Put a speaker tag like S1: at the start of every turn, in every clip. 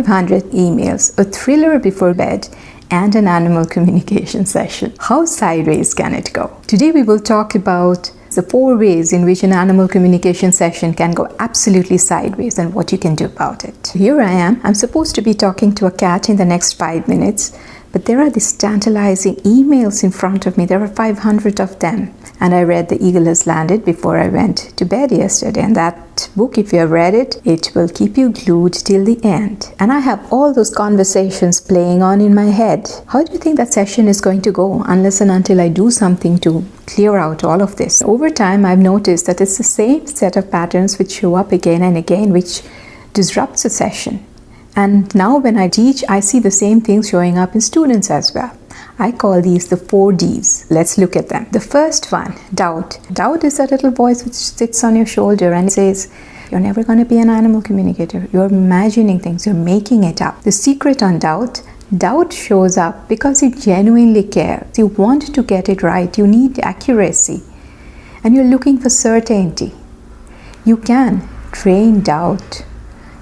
S1: 500 emails, a thriller before bed, and an animal communication session. How sideways can it go? Today we will talk about the 4 ways in which an animal communication session can go absolutely sideways and what you can do about it. Here I am. I'm supposed to be talking to a cat in the next 5 minutes, but there are these tantalizing emails in front of me. There are 500 of them. And I read The Eagle Has Landed before I went to bed yesterday. And that book, if you have read it, it will keep you glued till the end. And I have all those conversations playing on in my head. How do you think that session is going to go unless and until I do something to clear out all of this? Over time, I've noticed that it's the same set of patterns which show up again and again, which disrupts a session. And now when I teach, I see the same things showing up in students as well. I call these the 4 Ds. Let's look at them. The first one, doubt. Doubt is that little voice which sits on your shoulder and says, you're never going to be an animal communicator. You're imagining things. You're making it up. The secret on doubt, doubt shows up because you genuinely care. You want to get it right. You need accuracy. And you're looking for certainty. You can train doubt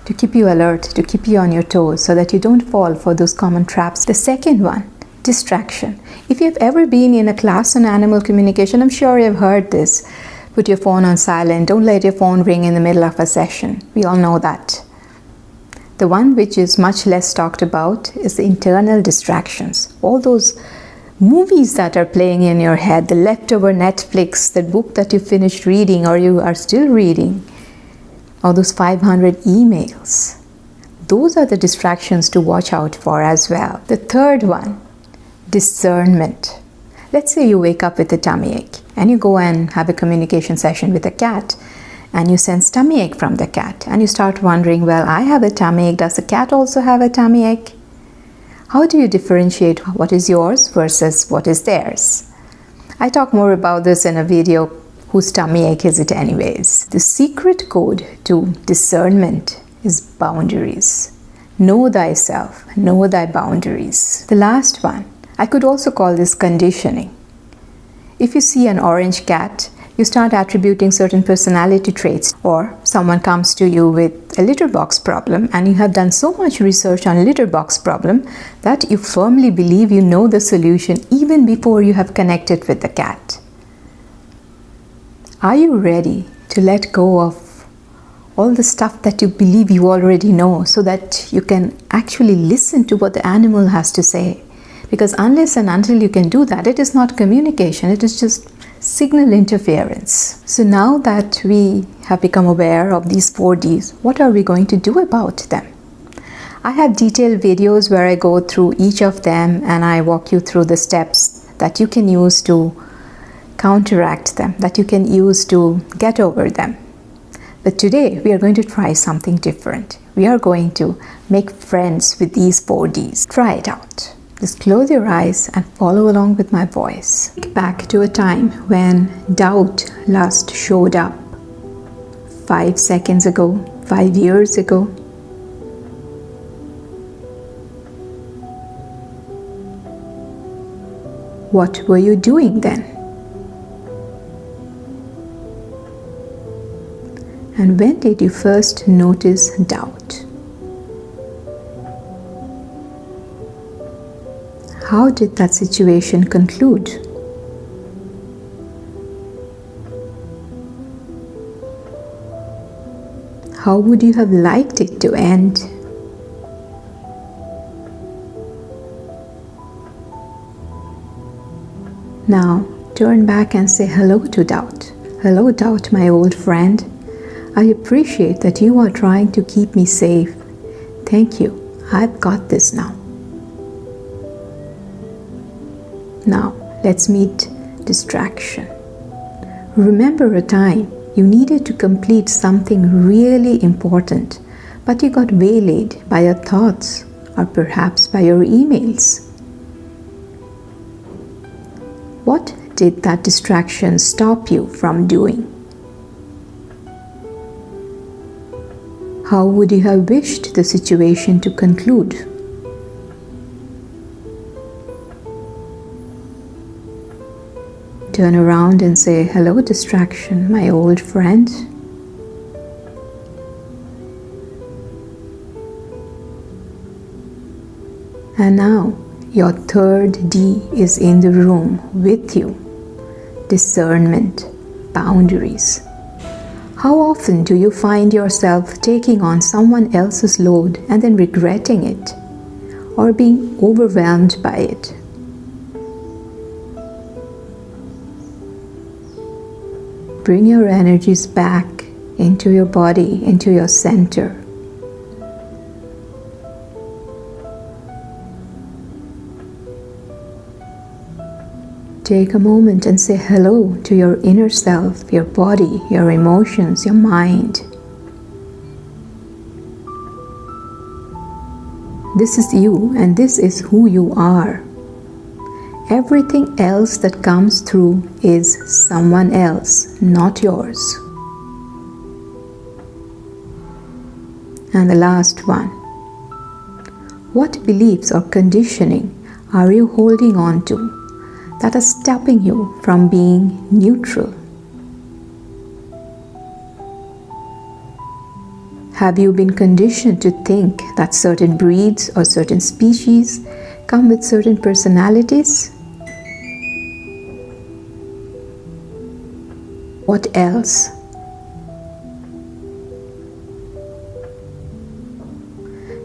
S1: to keep you alert, to keep you on your toes so that you don't fall for those common traps. The second one, distraction. If you've ever been in a class on animal communication, I'm sure you've heard this. Put your phone on silent. Don't let your phone ring in the middle of a session. We all know that. The one which is much less talked about is the internal distractions. All those movies that are playing in your head, the leftover Netflix, the book that you finished reading or you are still reading, or those 500 emails. Those are the distractions to watch out for as well. The third one, discernment. Let's say you wake up with a tummy ache and you go and have a communication session with a cat and you sense tummy ache from the cat and you start wondering, well, I have a tummy ache. Does the cat also have a tummy ache? How do you differentiate what is yours versus what is theirs? I talk more about this in a video, whose tummy ache is it anyways? The secret code to discernment is boundaries. Know thyself, know thy boundaries. The last one, I could also call this conditioning. If you see an orange cat, you start attributing certain personality traits, or someone comes to you with a litter box problem and you have done so much research on litter box problem that you firmly believe you know the solution even before you have connected with the cat. Are you ready to let go of all the stuff that you believe you already know so that you can actually listen to what the animal has to say? Because unless and until you can do that, it is not communication, it is just signal interference. So now that we have become aware of these 4 Ds, what are we going to do about them? I have detailed videos where I go through each of them and I walk you through the steps that you can use to counteract them, that you can use to get over them. But today we are going to try something different. We are going to make friends with these 4 Ds. Try it out. Just close your eyes and follow along with my voice. Think back to a time when doubt last showed up. 5 seconds ago, 5 years ago. What were you doing then? And when did you first notice doubt? How did that situation conclude? How would you have liked it to end? Now, turn back and say hello to doubt. Hello, doubt, my old friend. I appreciate that you are trying to keep me safe. Thank you. I've got this now. Now, let's meet distraction. Remember a time you needed to complete something really important, but you got waylaid by your thoughts or perhaps by your emails. What did that distraction stop you from doing? How would you have wished the situation to conclude? Turn around and say, hello, distraction, my old friend. And now your third D is in the room with you. Discernment, boundaries. How often do you find yourself taking on someone else's load and then regretting it or being overwhelmed by it? Bring your energies back into your body, into your center. Take a moment and say hello to your inner self, your body, your emotions, your mind. This is you, and this is who you are. Everything else that comes through is someone else, not yours. And the last one. What beliefs or conditioning are you holding on to that are stopping you from being neutral? Have you been conditioned to think that certain breeds or certain species come with certain personalities? What else?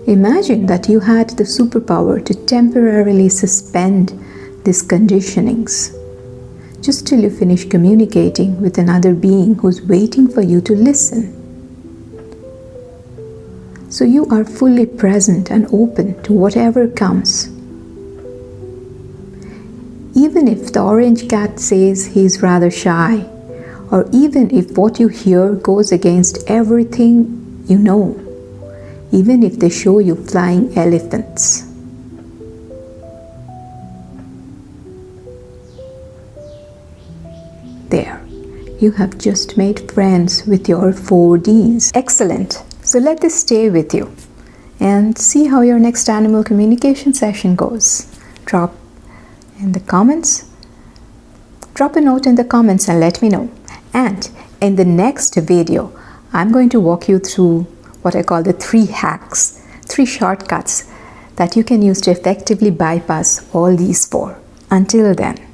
S1: Imagine that you had the superpower to temporarily suspend these conditionings, just till you finish communicating with another being who's waiting for you to listen. So you are fully present and open to whatever comes. Even if the orange cat says he's rather shy, or even if what you hear goes against everything you know, even if they show you flying elephants. There, you have just made friends with your 4Ds. Excellent. So let this stay with you and see how your next animal communication session goes. Drop in the comments. Drop a note in the comments and let me know. And in the next video, I'm going to walk you through what I call the 3 hacks, 3 shortcuts that you can use to effectively bypass all these 4. Until then.